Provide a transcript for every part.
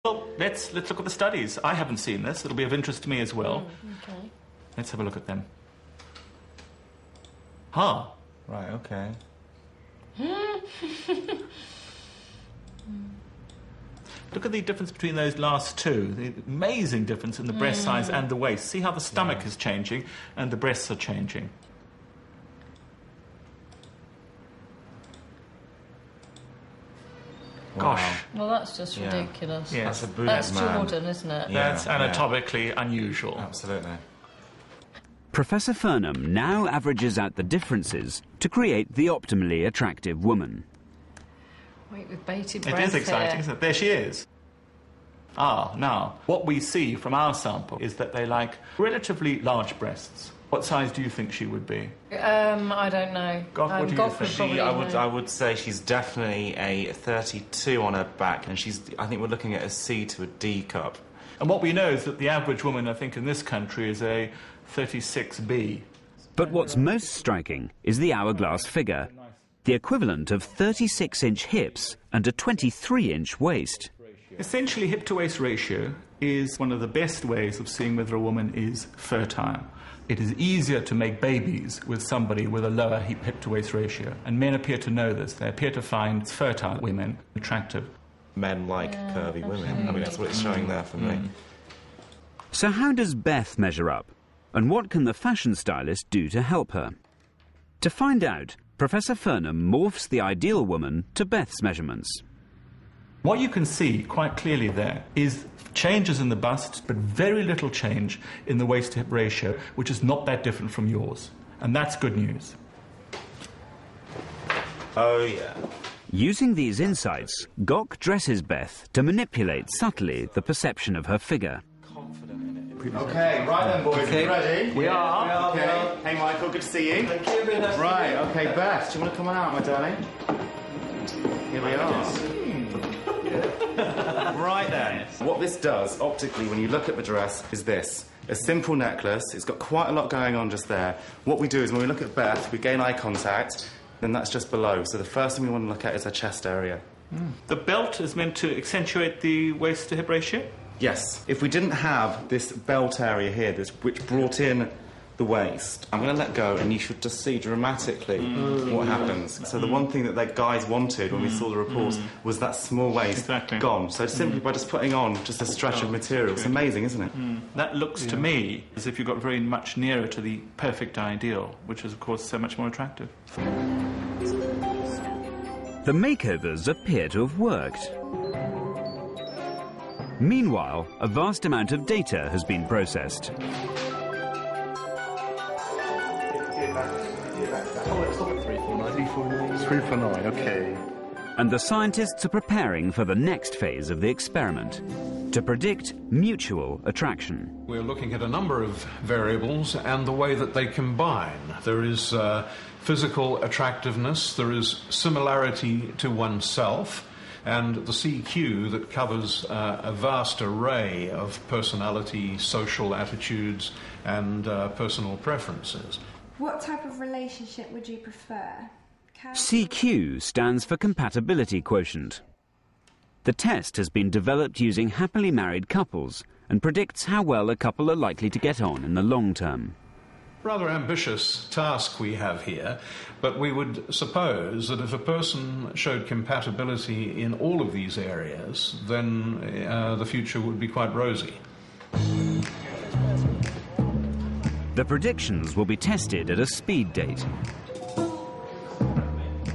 Well, let's look at the studies. I haven't seen this. It'll be of interest to me as well. Okay. Let's have a look at them. Huh. Right, okay. Look at the difference between those last two. The amazing difference in the breast size and the waist. See how the stomach is changing and the breasts are changing. Wow. Gosh. Well, that's just ridiculous. Yes. That's a brunette That's man. Jordan, isn't it? Yeah. That's anatomically unusual. Absolutely. Professor Furnham now averages out the differences to create the optimally attractive woman. Wait, with bated It breath is exciting, here. isn't it? There she is. Now, what we see from our sample is that they like relatively large breasts. What size do you think she would be? I don't know. Goff, what do you Goff think? would probably I would say she's definitely a 32 on her back, and I think we're looking at a C to a D cup. And what we know is that the average woman, I think, in this country is a 36B. But what's most striking is the hourglass figure, the equivalent of 36-inch hips and a 23-inch waist. Essentially, hip-to-waist ratio is one of the best ways of seeing whether a woman is fertile. It is easier to make babies with somebody with a lower hip-to-waist ratio, and men appear to know this. They appear to find fertile women attractive. Men like curvy women. I mean, that's what it's showing there for me. So how does Beth measure up? And what can the fashion stylist do to help her? To find out, Professor Furnham morphs the ideal woman to Beth's measurements. What you can see quite clearly there is changes in the bust, but very little change in the waist-to-hip ratio, which is not that different from yours. And that's good news. Oh, yeah. Using these insights, Gok dresses Beth to manipulate subtly the perception of her figure. Okay, right then, boys. Are you ready? We are. Okay. Hey, Michael, good to see you. Thank you. Very nice to Right, okay, Beth, do you want to come on out, my darling? Here we are. Right then. What this does, optically, when you look at the dress, is this. A simple necklace. It's got quite a lot going on just there. What we do is when we look at Beth, we gain eye contact, then that's just below. So the first thing we want to look at is her chest area. The belt is meant to accentuate the waist-to-hip ratio? Yes. If we didn't have this belt area here, which brought in the waist, I'm going to let go and you should just see dramatically what happens. So the one thing that the guys wanted when we saw the reports was that small waist gone. So simply by just putting on just a stretch of material, it's amazing, isn't it? That looks to me as if you got very much nearer to the perfect ideal, which is, of course, so much more attractive. The makeovers appear to have worked. Meanwhile, a vast amount of data has been processed. 349, okay. And the scientists are preparing for the next phase of the experiment, to predict mutual attraction. We're looking at a number of variables and the way that they combine. There is physical attractiveness, there is similarity to oneself, and the CQ that covers a vast array of personality, social attitudes, and personal preferences. What type of relationship would you prefer? CQ stands for compatibility quotient. The test has been developed using happily married couples and predicts how well a couple are likely to get on in the long term. Rather ambitious task we have here, but we would suppose that if a person showed compatibility in all of these areas, then the future would be quite rosy. The predictions will be tested at a speed date.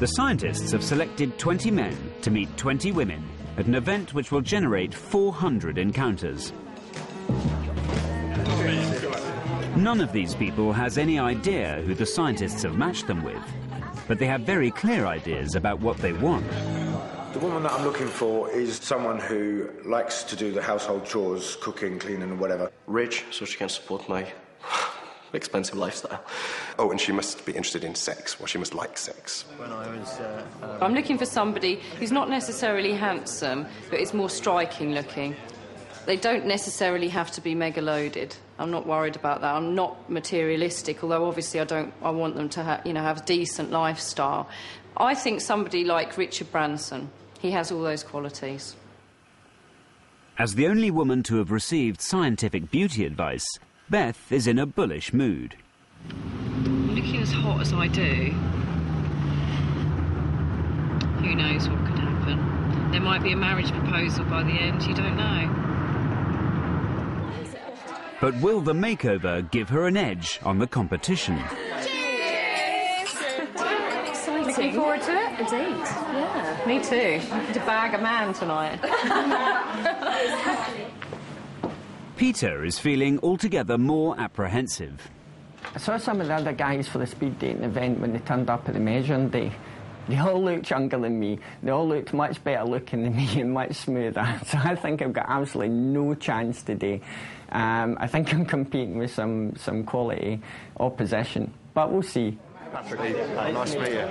The scientists have selected 20 men to meet 20 women at an event which will generate 400 encounters. None of these people has any idea who the scientists have matched them with, but they have very clear ideas about what they want. The woman that I'm looking for is someone who likes to do the household chores, cooking, cleaning and whatever. Rich, so she can support my expensive lifestyle. Oh, and she must be interested in sex, or she must like sex. I'm looking for somebody who's not necessarily handsome, but is more striking looking. They don't necessarily have to be mega-loaded. I'm not worried about that. I'm not materialistic, although obviously I want them to have a decent lifestyle. I think somebody like Richard Branson, he has all those qualities. As the only woman to have received scientific beauty advice, Beth is in a bullish mood. Looking as hot as I do, who knows what could happen? There might be a marriage proposal by the end, you don't know. But will the makeover give her an edge on the competition? Looking forward to it? Indeed. Yeah, me too. To bag a man tonight. Peter is feeling altogether more apprehensive. I saw some of the other guys for the speed dating event when they turned up at the measuring day. They all looked younger than me. They all looked much better looking than me and much smoother. So I think I've got absolutely no chance today. I think I'm competing with some quality opposition, but we'll see. Nice to meet you.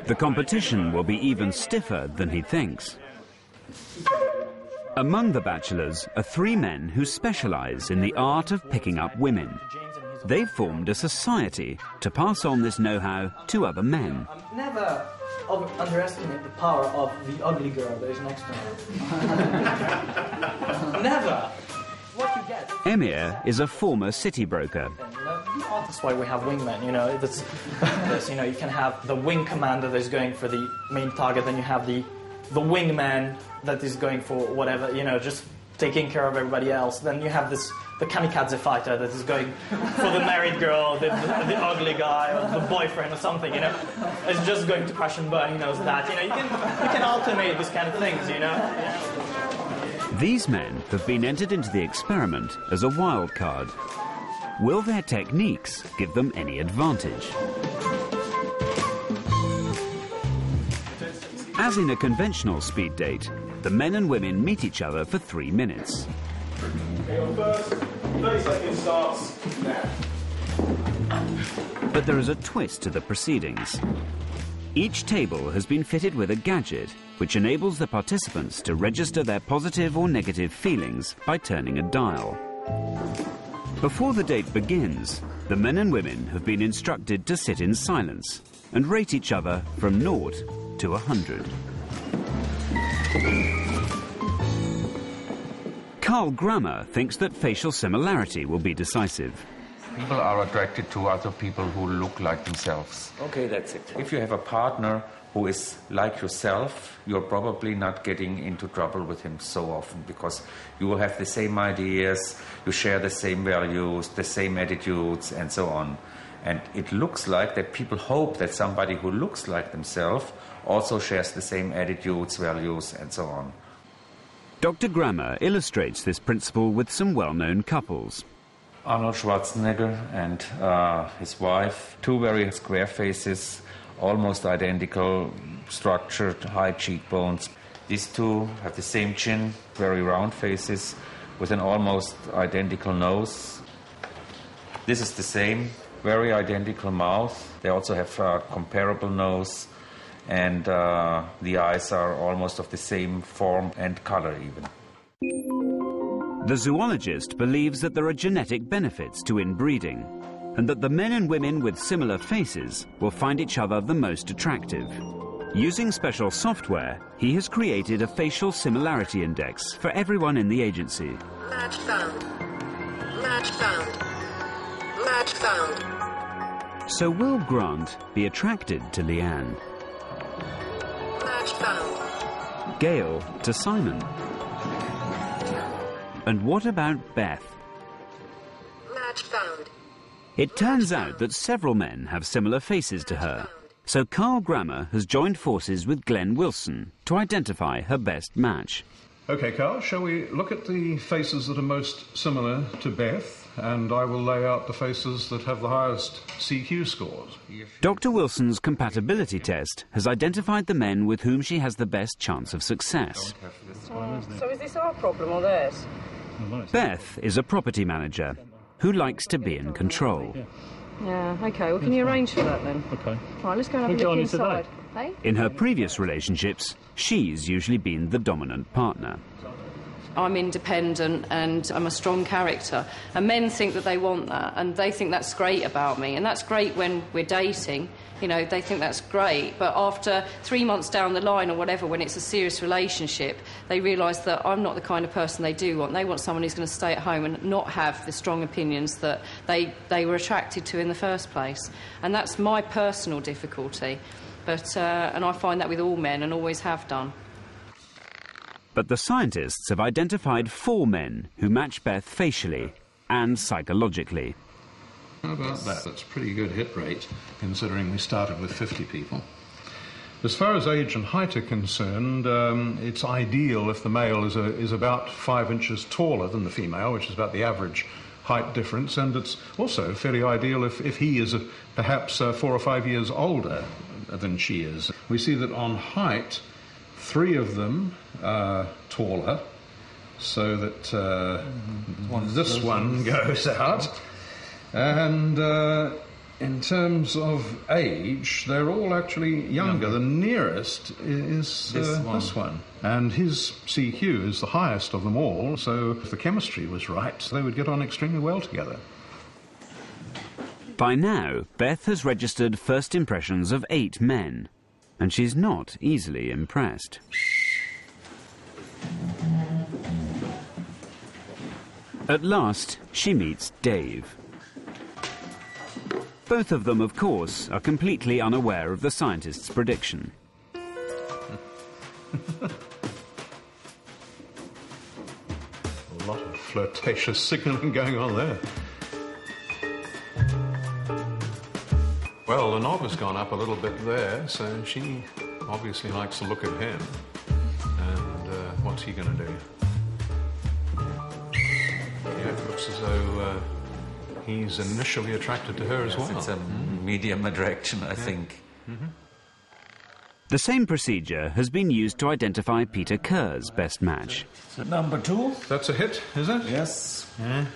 The competition will be even stiffer than he thinks. Among the bachelors are 3 men who specialise in the art of picking up women. They've formed a society to pass on this know-how to other men. Never underestimate the power of the ugly girl that is next to her. Never! What you get. Emir is a former city broker. That's why we have wingmen, you know. You can have the wing commander that is going for the main target, then you have the wingman that is going for whatever, you know, just taking care of everybody else. Then you have the kamikaze fighter that is going for the married girl, the ugly guy, or the boyfriend or something, you know. It's just going to crash and burn, he knows that. You know, you can alternate these kind of things, you know. Yeah. These men have been entered into the experiment as a wild card. Will their techniques give them any advantage? As in a conventional speed date, the men and women meet each other for 3 minutes. Okay, your first 30 seconds starts now. But there is a twist to the proceedings. Each table has been fitted with a gadget which enables the participants to register their positive or negative feelings by turning a dial. Before the date begins, the men and women have been instructed to sit in silence and rate each other from 0 to 100. Carl Grammer thinks that facial similarity will be decisive. People are attracted to other people who look like themselves. Okay, that's it. If you have a partner who is like yourself, you're probably not getting into trouble with him so often because you will have the same ideas, you share the same values, the same attitudes, and so on. And it looks like that people hope that somebody who looks like themselves also shares the same attitudes, values, and so on. Dr. Grammer illustrates this principle with some well-known couples. Arnold Schwarzenegger and his wife, 2 very square faces, almost identical, structured, high cheekbones. These 2 have the same chin, very round faces, with an almost identical nose. This is the same, very identical mouth. They also have a comparable nose, and the eyes are almost of the same form and color even. The zoologist believes that there are genetic benefits to inbreeding, and that the men and women with similar faces will find each other the most attractive. Using special software, he has created a facial similarity index for everyone in the agency. Match found. Match found. Match found. So will Grant be attracted to Leanne? Match found. Gail to Simon? And what about Beth? Match found. It turns out that several men have similar faces to her, so Carl Grammer has joined forces with Glenn Wilson to identify her best match. OK, Carl, shall we look at the faces that are most similar to Beth, and I will lay out the faces that have the highest CQ scores. Dr. Wilson's compatibility test has identified the men with whom she has the best chance of success. So is this our problem or theirs? Beth is a property manager who likes to be in control. Yeah, OK, well, can you arrange for that then? OK. Right, let's go and have a look inside. Hey? In her previous relationships, she's usually been the dominant partner. I'm independent and I'm a strong character. And men think that they want that, and they think that's great about me. And that's great when we're dating. You know, they think that's great. But after 3 months down the line or whatever, when it's a serious relationship, they realise that I'm not the kind of person they do want. They want someone who's going to stay at home and not have the strong opinions that they were attracted to in the first place. And that's my personal difficulty. But, and I find that with all men and always have done. But the scientists have identified 4 men who match Beth facially and psychologically. How about that? That's a pretty good hit rate, considering we started with 50 people. As far as age and height are concerned, it's ideal if the male is about 5 inches taller than the female, which is about the average height difference, and it's also fairly ideal if he is perhaps 4 or 5 years older than she is. We see that on height, 3 of them are taller, so that this one goes out. And in terms of age, they're all actually younger. The nearest is this one. And his CQ is the highest of them all, so if the chemistry was right, they would get on extremely well together. By now, Beth has registered first impressions of 8 men, and she's not easily impressed. At last, she meets Dave. Both of them, of course, are completely unaware of the scientist's prediction. A lot of flirtatious signalling going on there. Well, the knob has gone up a little bit there, so she obviously likes the look of him. And what's he going to do? Yeah, it looks as though he's initially attracted to her as well. It's a medium attraction, I think. The same procedure has been used to identify Peter Kerr's best match. So number 2? That's a hit, is it? Yes. Yeah.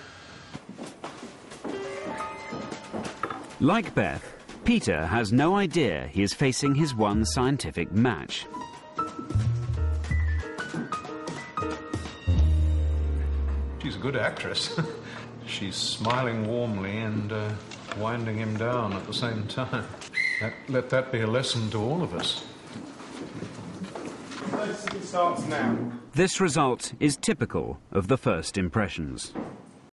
Like Beth, Peter has no idea he is facing his one scientific match. She's a good actress. She's smiling warmly and winding him down at the same time. Let that be a lesson to all of us. It starts now. This result is typical of the first impressions.